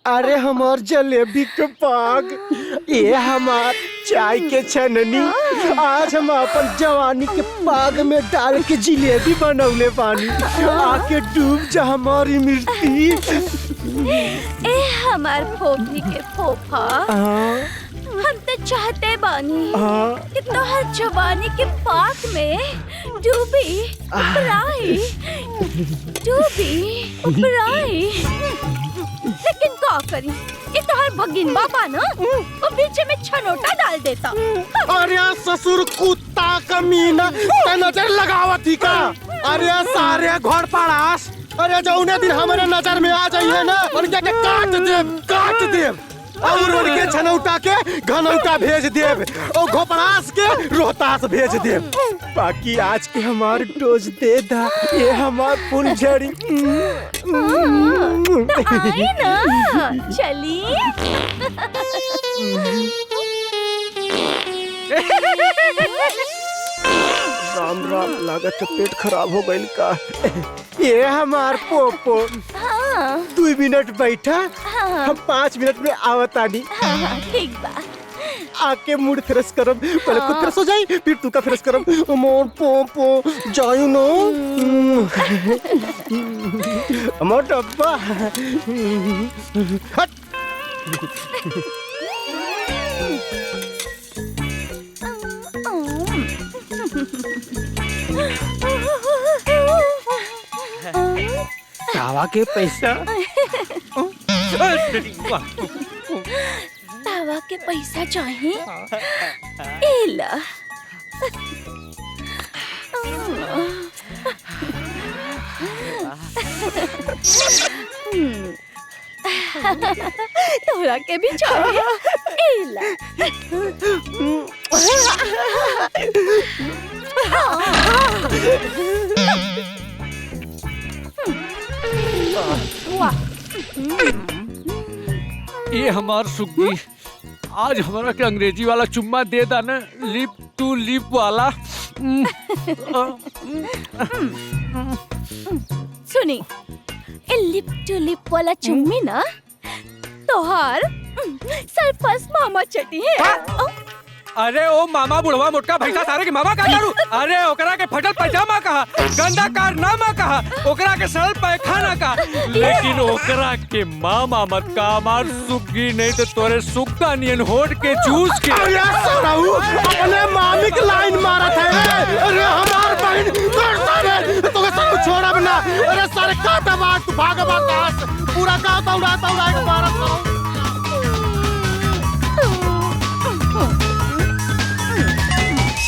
अरे हमार जलेबी के पाग, ये हमार चाय के छननी, आज हम अपन जवानी के पाग में डाल के जिलेबी बनौले बानी। आके डूब जा हमारी मिर्ची। ए हमार फोफी के फोफा, हम तो चाहते बानी कि तोहर जवानी के पाक में डूबी उपराई, लेकिन का करी, ये तोहर भगिन बाबा ना वो बीच में छनोटा डाल देता। अरे ससुर कुत्ता कमीना, नजर लगावत ही का? अरे सारे घोड़ पड़ास, अरे जौने दिन हमारे नजर में आ जाइए ना, उनके के काट देव और उनके छनौटा के घनौटा भेज देव और घोपड़ास के रोहतास भेज देव। बाकी आज के हमार डोज दे दा, ये हमार फुलझड़ी। तो आई ना, चली। राम राम, लागत है पेट खराब हो गई का। ये हमार पोपो, 2 मिनट बैठा, हम 5 मिनट में आवतानी। ठीक बा। आके मूड फ्रेश करब, पहले खुद फ्रेश हो जाई, फिर तू का फ्रेश करब। मोर पोपो जायू नो, मोर डब्बा हट। तावा के पैसा, तावा के पैसा चाहिए? एला। तोरा के भी चाहिए? एला। ये हमार सुग्गी आज हमारा के अंग्रेजी वाला चुम्मा दे दा ना, लिप टू लिप वाला। सुनी, ए लिप टू लिप वाला चुम्मी ना तोहार सरपस मामा चटी है। अरे ओ मामा बुढ़वा मोटका भैंसा सारे के मामा का करू? अरे ओकरा के फटल पैजामा कहा, गंदा कारनामा कहा, ओकरा के सरल पैखाना कहा, लेकिन ओकरा के मामा मत का। हमार सुग्गी नहीं तो तोरे सुग्गा नियन होड़ के चूस के। अरे सराऊ, अपने मामी की लाइन मारत है। अरे हमार बहन तो सब छोड़ा बना। अरे सारे काटा बात भाग बात पूरा का उड़ा के मारत